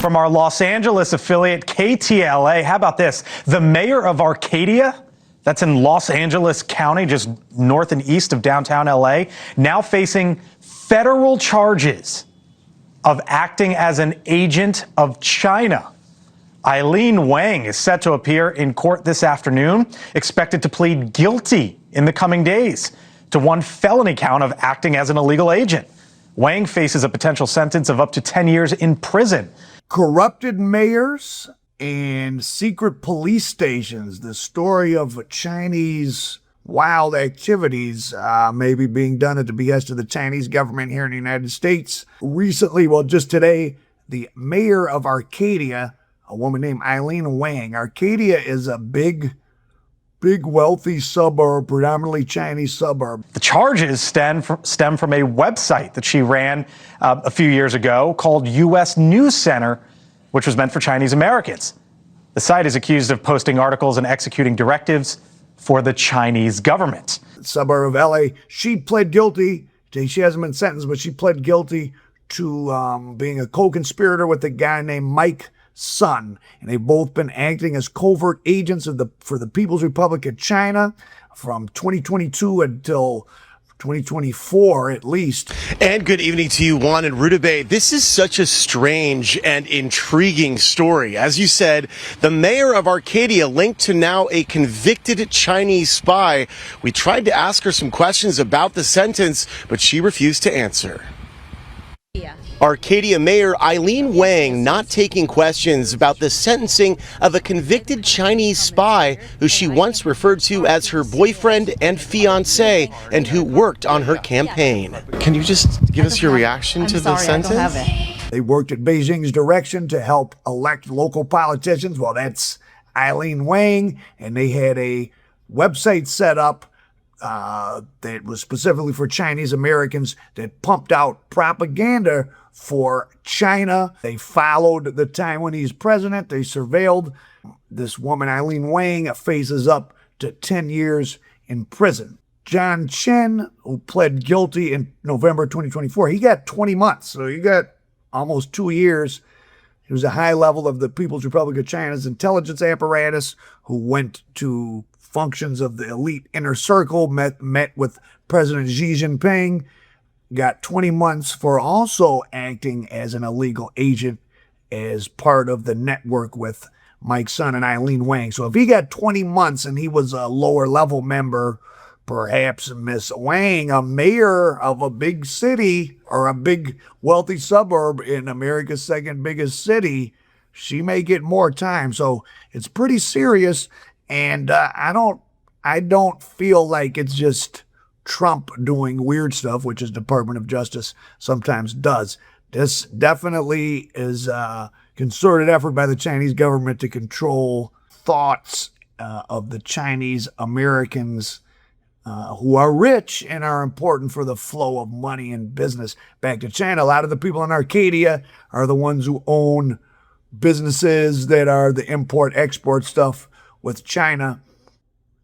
From our Los Angeles affiliate KTLA, how about this? The mayor of Arcadia, that's in Los Angeles County, just north and east of downtown LA, now facing federal charges of acting as an agent of China. Eileen Wang is set to appear in court this afternoon, expected to plead guilty in the coming days to one felony count of acting as an illegal agent. Wang faces a potential sentence of up to 10 years in prison. Corrupted mayors and secret police stations. The story of Chinese wild activities maybe being done at the behest of the Chinese government here in the United States. Recently, well, just today, the mayor of Arcadia, a woman named Eileen Wang. Arcadia is a big wealthy suburb, predominantly Chinese suburb. The charges stem from a website that she ran a few years ago called U.S. News Center, which was meant for Chinese Americans. The site is accused of posting articles and executing directives for the Chinese government. Suburb of L.A. She pled guilty. She hasn't been sentenced, but she pled guilty to being a co-conspirator with a guy named Mike Sun, and they've both been acting as covert agents for the People's Republic of China from 2022 until 2024 at least. And good evening to you, Juan and Rutabe. This is such a strange and intriguing story. As you said, the mayor of Arcadia linked to now a convicted Chinese spy. We tried to ask her some questions about the sentence, but she refused to answer. Arcadia Mayor Eileen Wang not taking questions about the sentencing of a convicted Chinese spy who she once referred to as her boyfriend and fiancé and who worked on her campaign. Can you just give us your reaction to the sentence? I don't have it. They worked at Beijing's direction to help elect local politicians. Well, that's Eileen Wang, and they had a website set up that was specifically for Chinese Americans that pumped out propaganda for China. They followed the Taiwanese president. They surveilled. This woman, Eileen Wang, faces up to 10 years in prison. John Chen, who pled guilty in November 2024, he got 20 months. So he got almost 2 years. He was a high level of the People's Republic of China's intelligence apparatus who went to functions of the elite inner circle, met with President Xi Jinping, got 20 months for also acting as an illegal agent as part of the network with Mike Sun and Eileen Wang. So if he got 20 months and he was a lower level member, perhaps Miss Wang, a mayor of a big city or a big wealthy suburb in America's second biggest city, she may get more time. So it's pretty serious. And I don't feel like it's just Trump doing weird stuff, which his Department of Justice sometimes does. This definitely is a concerted effort by the Chinese government to control thoughts of the Chinese Americans who are rich and are important for the flow of money and business back to China. A lot of the people in Arcadia are the ones who own businesses that are the import-export stuff with China.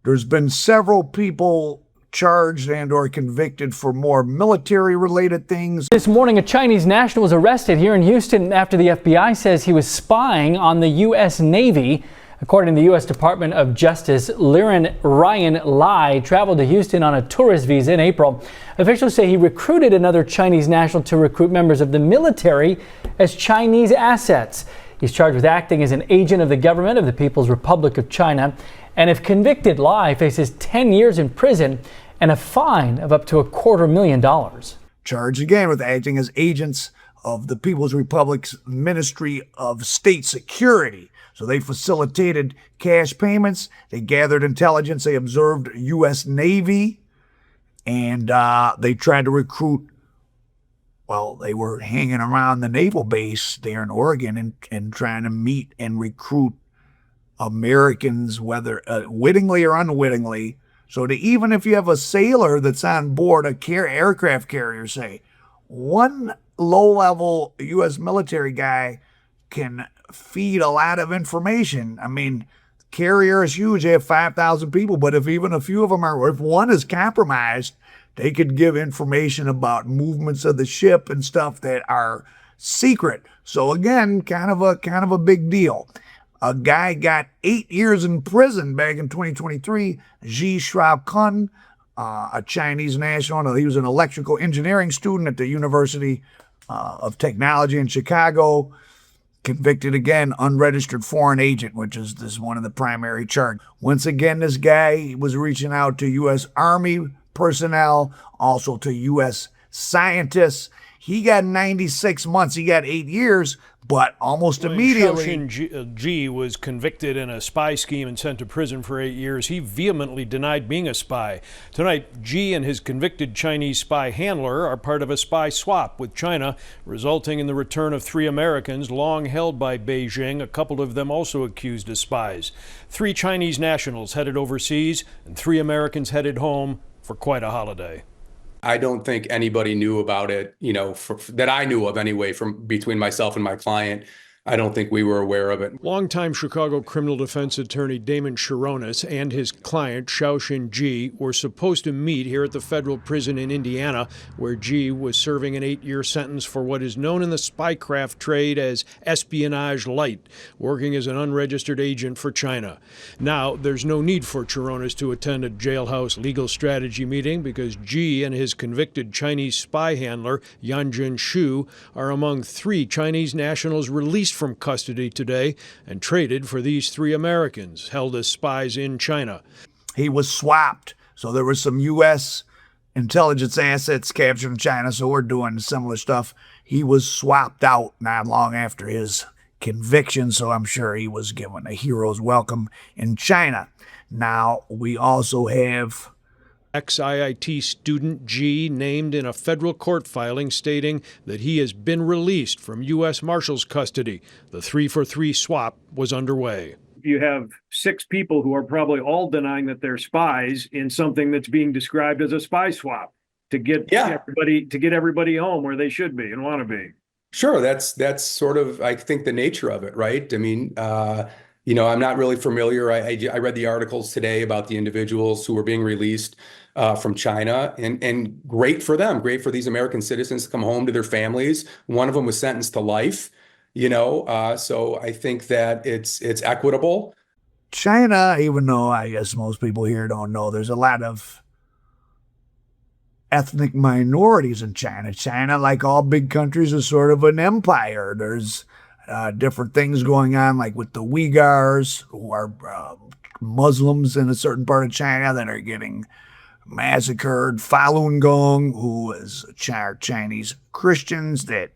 There's been several people charged and or convicted for more military-related things. This morning, a Chinese national was arrested here in Houston after the FBI says he was spying on the U.S. Navy. According to the U.S. Department of Justice, Ryan Lai traveled to Houston on a tourist visa in April. Officials say he recruited another Chinese national to recruit members of the military as Chinese assets. He's charged with acting as an agent of the government of the People's Republic of China. And if convicted, Lai faces 10 years in prison and a fine of up to $250,000. Charged again with acting as agents of the People's Republic's Ministry of State Security. So they facilitated cash payments. They gathered intelligence. They observed U.S. Navy. And they tried to recruit. Well, they were hanging around the naval base there in Oregon and trying to meet and recruit Americans, whether wittingly or unwittingly. So even if you have a sailor that's on board a aircraft carrier, say, one low-level U.S. military guy can feed a lot of information. I mean, carrier is huge. They have 5,000 people, but if even a few of them are, if one is compromised, they could give information about movements of the ship and stuff that are secret. So again, kind of a big deal. A guy got 8 years in prison back in 2023. Ji Shao-kun, a Chinese national. He was an electrical engineering student at the University of Technology in Chicago. Convicted again, unregistered foreign agent, which is this one of the primary charges. Once again, this guy was reaching out to U.S. Army personnel, also to U.S. scientists. He got 96 months. He got 8 years, but almost immediately. Shaoxin Ji was convicted in a spy scheme and sent to prison for 8 years. He vehemently denied being a spy. Tonight, Ji and his convicted Chinese spy handler are part of a spy swap with China, resulting in the return of 3 Americans long held by Beijing, a couple of them also accused as spies. 3 Chinese nationals headed overseas and 3 Americans headed home for quite a holiday. I don't think anybody knew about it, that I knew of anyway, from between myself and my client. I don't think we were aware of it. Longtime Chicago criminal defense attorney Damon Sharonis and his client, Shaoxin Ji, were supposed to meet here at the federal prison in Indiana, where Ji was serving an 8-year sentence for what is known in the spycraft trade as espionage light, working as an unregistered agent for China. Now, there's no need for Sharonis to attend a jailhouse legal strategy meeting because Ji and his convicted Chinese spy handler, Yanjun Shu, are among 3 Chinese nationals released from custody today and traded for these 3 Americans held as spies in China. He was swapped. So there was some U.S. intelligence assets captured in China. So we're doing similar stuff. He was swapped out not long after his conviction. So I'm sure he was given a hero's welcome in China. Now we also have Ex-IIT student Ji named in a federal court filing stating that he has been released from U.S. Marshals custody. The 3-for-3 swap was underway. You have 6 people who are probably all denying that they're spies in something that's being described as a spy swap to get everybody home where they should be and want to be. Sure, that's sort of, I think, the nature of it, right? I mean, I'm not really familiar. I read the articles today about the individuals who were being released from China, and great for them, great for these American citizens to come home to their families. One of them was sentenced to life, so I think that it's equitable. China, even though I guess most people here don't know, there's a lot of ethnic minorities in China. China, like all big countries, is sort of an empire. There's different things going on, like with the Uyghurs, who are Muslims in a certain part of China that are getting massacred. Falun Gong, who is Chinese Christians that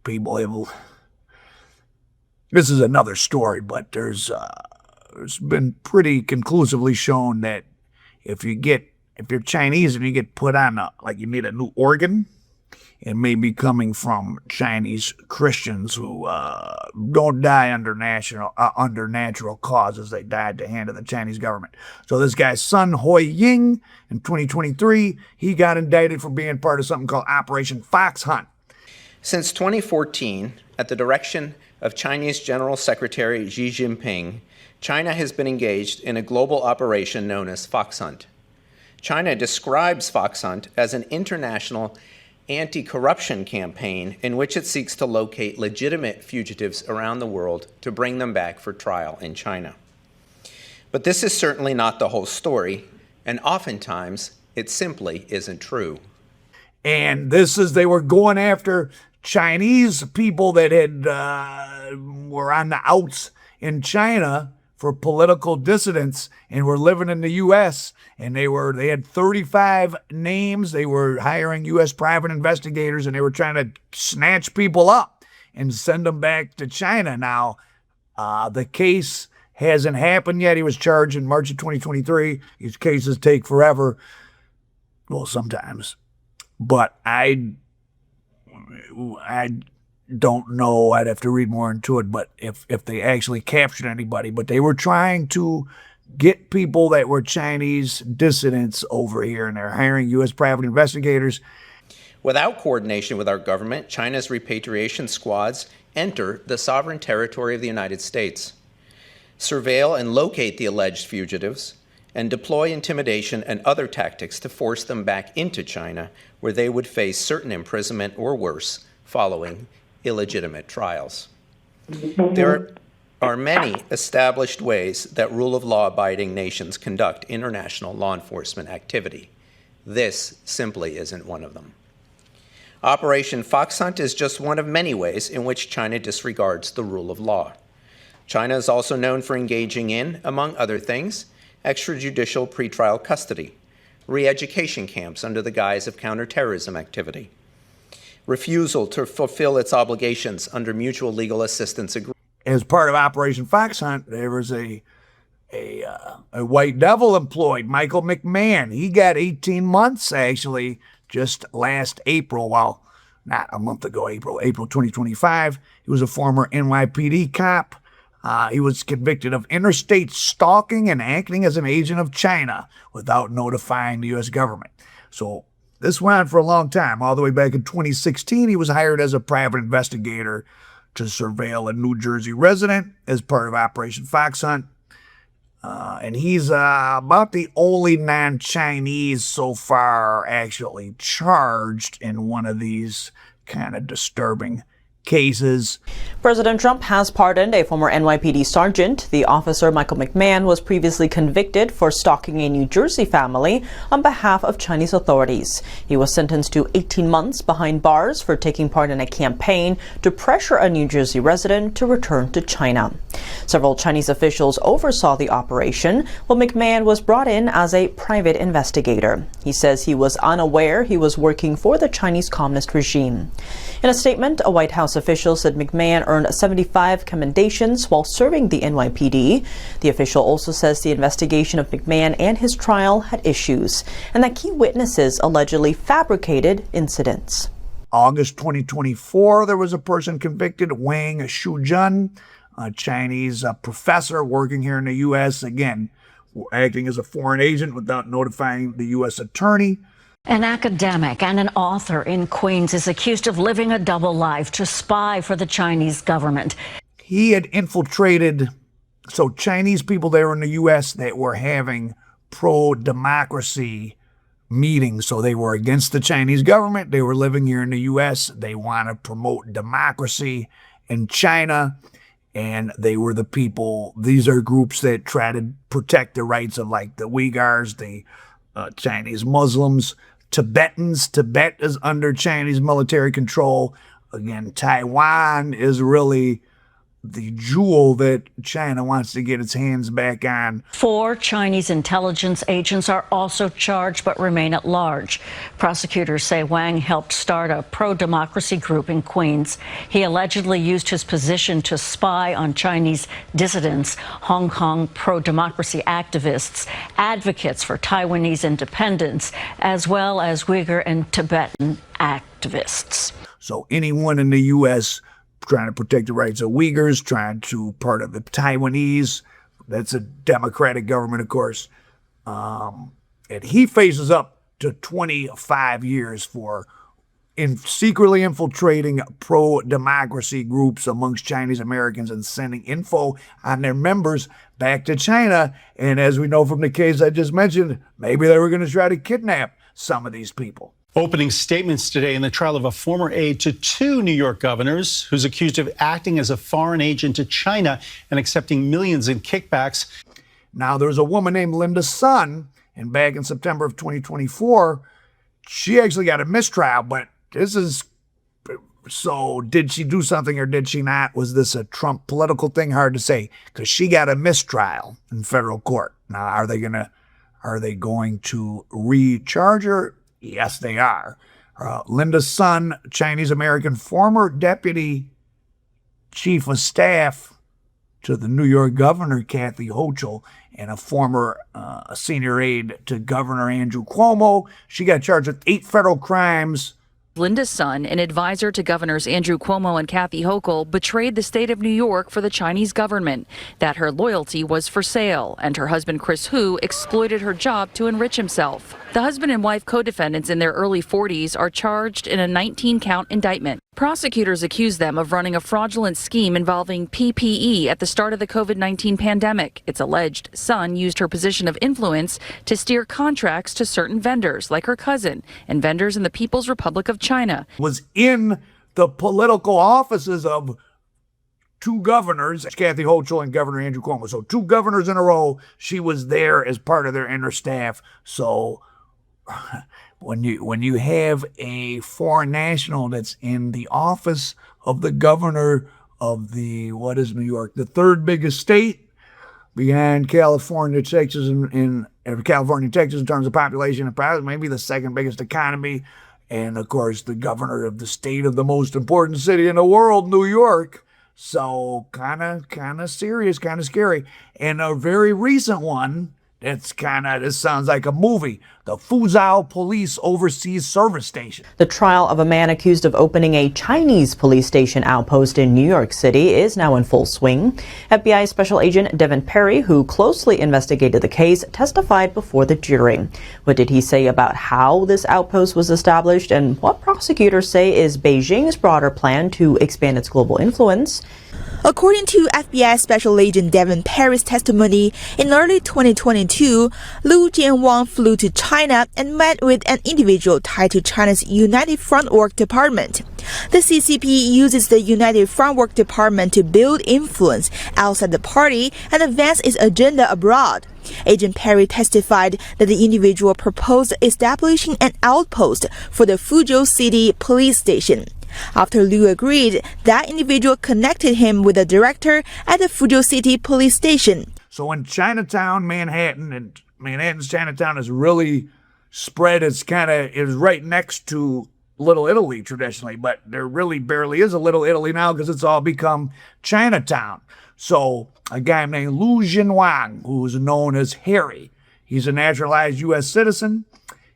people have. This is another story, but there's been pretty conclusively shown that if you're Chinese and you get put on you need a new organ, it may be coming from Chinese Christians who don't die under natural causes. They die at the hand of the Chinese government. So this guy's son, Hui Ying, in 2023, he got indicted for being part of something called Operation Fox Hunt. Since 2014, at the direction of Chinese General Secretary Xi Jinping, China has been engaged in a global operation known as Fox Hunt. China describes Fox Hunt as an international anti-corruption campaign in which it seeks to locate legitimate fugitives around the world to bring them back for trial in China. But this is certainly not the whole story, and oftentimes it simply isn't true. And they were going after Chinese people that were on the outs in China for political dissidents and were living in the U.S., and they had 35 names. They were hiring U.S. private investigators, and they were trying to snatch people up and send them back to China. Now, the case hasn't happened yet. He was charged in March of 2023. These cases take forever. Well, sometimes. But I don't know. I'd have to read more into it, but if they actually captured anybody. But they were trying to get people that were Chinese dissidents over here, and they're hiring U.S. private investigators. Without coordination with our government, China's repatriation squads enter the sovereign territory of the United States, surveil and locate the alleged fugitives, and deploy intimidation and other tactics to force them back into China, where they would face certain imprisonment or worse following illegitimate trials. There are many established ways that rule of law abiding nations conduct international law enforcement activity. This simply isn't one of them. Operation Fox Hunt is just one of many ways in which China disregards the rule of law. China is also known for engaging in, among other things, extrajudicial pretrial custody, re-education camps under the guise of counterterrorism activity, refusal to fulfill its obligations under mutual legal assistance agreements. As part of Operation Fox Hunt, there was a white devil employed, Michael McMahon. He got 18 months, actually, just last April. Well, not a month ago, April 2025. He was a former NYPD cop. He was convicted of interstate stalking and acting as an agent of China without notifying the U.S. government. So this went on for a long time. All the way back in 2016, he was hired as a private investigator to surveil a New Jersey resident as part of Operation Fox Hunt. And he's about the only non-Chinese so far actually charged in one of these kind of disturbing cases. President Trump has pardoned a former NYPD sergeant. The officer, Michael McMahon, was previously convicted for stalking a New Jersey family on behalf of Chinese authorities. He was sentenced to 18 months behind bars for taking part in a campaign to pressure a New Jersey resident to return to China. Several Chinese officials oversaw the operation, while McMahon was brought in as a private investigator. He says he was unaware he was working for the Chinese Communist regime. In a statement, a White House official said McMahon earned 75 commendations while serving the NYPD. The official also says the investigation of McMahon and his trial had issues, and that key witnesses allegedly fabricated incidents. August 2024, there was a person convicted, Wang, a Chinese professor working here in the U.S., again, acting as a foreign agent without notifying the U.S. attorney. An academic and an author in Queens is accused of living a double life to spy for the Chinese government. He had infiltrated, so Chinese people there in the U.S. that were having pro-democracy meetings. So they were against the Chinese government. They were living here in the U.S. They want to promote democracy in China. And they were the people, these are groups that try to protect the rights of like the Uyghurs, the Chinese Muslims, Tibetans. Tibet is under Chinese military control. Again, Taiwan is really the jewel that China wants to get its hands back on. 4 Chinese intelligence agents are also charged but remain at large. Prosecutors say Wang helped start a pro-democracy group in Queens. He allegedly used his position to spy on Chinese dissidents, Hong Kong pro-democracy activists, advocates for Taiwanese independence, as well as Uyghur and Tibetan activists. So anyone in the U.S. trying to protect the rights of Uyghurs, trying to part of the Taiwanese. That's a democratic government, of course. And he faces up to 25 years for secretly infiltrating pro-democracy groups amongst Chinese Americans and sending info on their members back to China. And as we know from the case I just mentioned, maybe they were going to try to kidnap some of these people. Opening statements today in the trial of a former aide to 2 New York governors who's accused of acting as a foreign agent to China and accepting millions in kickbacks. Now, there's a woman named Linda Sun, and back in September of 2024, she actually got a mistrial, but this is, so did she do something or did she not? Was this a Trump political thing? Hard to say, because she got a mistrial in federal court. Now, are they going to recharge her? Yes, they are. Linda Sun, Chinese-American former deputy chief of staff to the New York governor, Kathy Hochul, and a former senior aide to Governor Andrew Cuomo. She got charged with 8 federal crimes. Linda Sun, an advisor to Governors Andrew Cuomo and Kathy Hochul, betrayed the state of New York for the Chinese government, that her loyalty was for sale, and her husband Chris Hu exploited her job to enrich himself. The husband and wife co-defendants in their early 40s are charged in a 19-count indictment. Prosecutors accuse them of running a fraudulent scheme involving PPE at the start of the COVID-19 pandemic. It's alleged Sun used her position of influence to steer contracts to certain vendors, like her cousin, and vendors in the People's Republic of China. Was in the political offices of two governors, Kathy Hochul and Governor Andrew Cuomo. So 2 governors in a row, she was there as part of their inner staff. So when you have a foreign national that's in the office of the governor of what is New York, the 3rd biggest state behind California, Texas, in California, Texas in terms of population, and probably maybe the 2nd biggest economy, and of course the governor of the state of the most important city in the world, New York. So kind of serious, kind of scary. And a very recent one that's this sounds like a movie. The Fuzhou Police Overseas Service Station. The trial of a man accused of opening a Chinese police station outpost in New York City is now in full swing. FBI Special Agent Devin Perry, who closely investigated the case, testified before the jury. What did he say about how this outpost was established and what prosecutors say is Beijing's broader plan to expand its global influence? According to FBI Special Agent Devin Perry's testimony, in early 2022, Lu Jianwang flew to China and met with an individual tied to China's United Front Work Department. The CCP uses the United Front Work Department to build influence outside the party and advance its agenda abroad. Agent Perry testified that the individual proposed establishing an outpost for the Fuzhou City police station. After Liu agreed, that individual connected him with a director at the Fuzhou City police station. So in Chinatown, Manhattan, and Manhattan's Chinatown is really spread. Is right next to Little Italy traditionally, but there really barely is a Little Italy now because it's all become Chinatown. So a guy named Lu Jianwang, who's known as Harry, he's a naturalized U.S. citizen.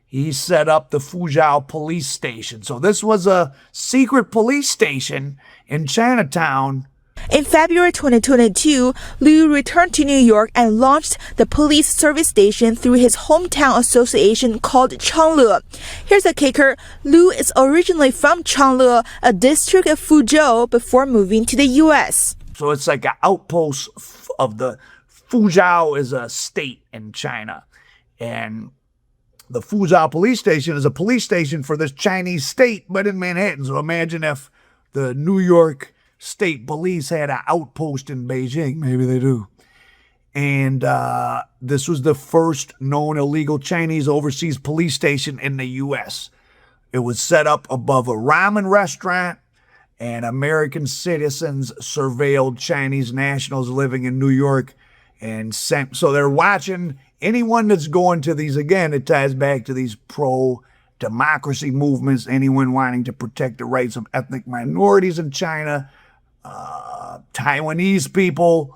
He set up the Fuzhou police station. So this was a secret police station in Chinatown. In February 2022, Liu returned to New York and launched the police service station through his hometown association called Changle. Here's the kicker. Liu is originally from Changle, a district of Fuzhou, before moving to the U.S. So it's like an outpost of the Fuzhou is a state in China. And the Fuzhou police station is a police station for this Chinese state, but in Manhattan. So imagine if the New York State Police had an outpost in Beijing. Maybe they do. And this was the first known illegal Chinese overseas police station in the U.S. It was set up above a ramen restaurant, and American citizens surveilled Chinese nationals living in New York and sent. So they're watching anyone that's going to these, again, it ties back to these pro-democracy movements, anyone wanting to protect the rights of ethnic minorities in China, Taiwanese people.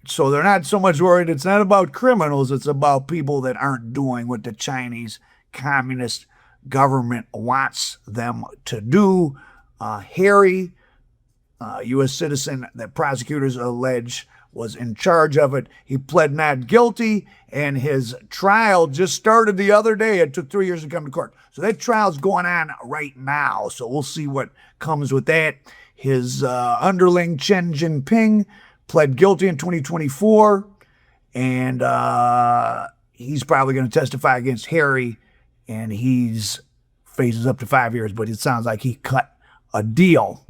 So they're not so much worried. It's not about criminals. It's about people that aren't doing what the Chinese communist government wants them to do. Harry, U.S. citizen that prosecutors allege was in charge of it. He pled not guilty, and his trial just started the other day. It took 3 years to come to court. So that trial's going on right now. So we'll see what comes with that. His underling, Chen Jinping, pled guilty in 2024, and he's probably going to testify against Harry, and he's faces up to 5 years, but it sounds like he cut a deal.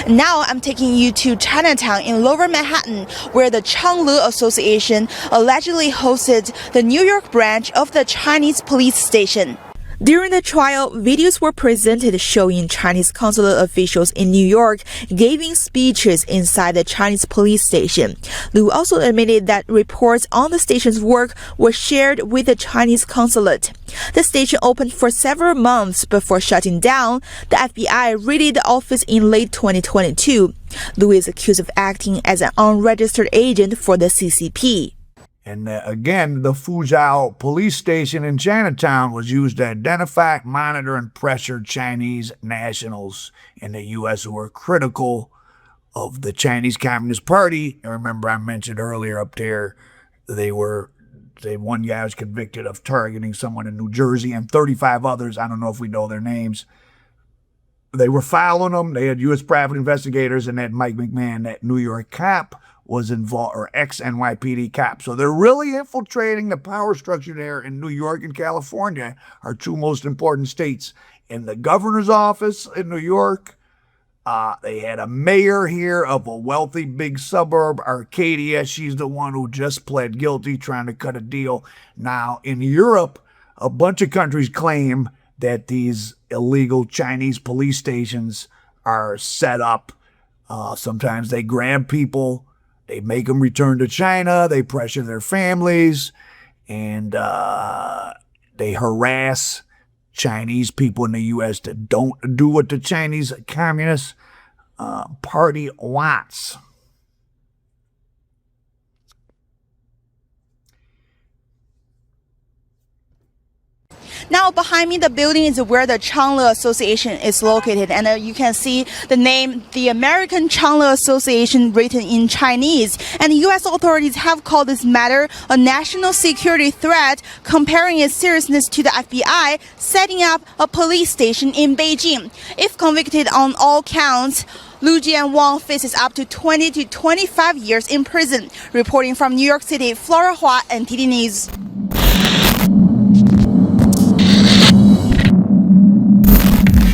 Now I'm taking you to Chinatown in Lower Manhattan, where the Changle Association allegedly hosted the New York branch of the Chinese police station. During the trial, videos were presented showing Chinese consulate officials in New York giving speeches inside the Chinese police station. Liu also admitted that reports on the station's work were shared with the Chinese consulate. The station opened for several months before shutting down. The FBI raided the office in late 2022. Liu is accused of acting as an unregistered agent for the CCP. And again, the Fuzhou police station in Chinatown was used to identify, monitor, and pressure Chinese nationals in the U.S. who were critical of the Chinese Communist Party. And remember, I mentioned earlier up there, one guy was convicted of targeting someone in New Jersey and 35 others. I don't know if we know their names. They were following them. They had U.S. private investigators, and that Mike McMahon, that New York cop, was involved, or ex-NYPD cop. So they're really infiltrating the power structure there in New York and California, our two most important states. In the governor's office in New York, They had a mayor here of a wealthy big suburb, Arcadia. She's the one who just pled guilty, trying to cut a deal. Now, in Europe, a bunch of countries claim that these illegal Chinese police stations are set up. Sometimes they grab people, they make them return to China, they pressure their families, and they harass Chinese people in the U.S. that don't do what the Chinese Communist Party wants. Now behind me, the building is where the Changli Association is located, and you can see the name, the American Changli Association, written in Chinese. And U.S. authorities have called this matter a national security threat, comparing its seriousness to the FBI setting up a police station in Beijing. If convicted on all counts, Lu Ji and Wang faces up to 20 to 25 years in prison. Reporting from New York City, Flora Hua, NTD News.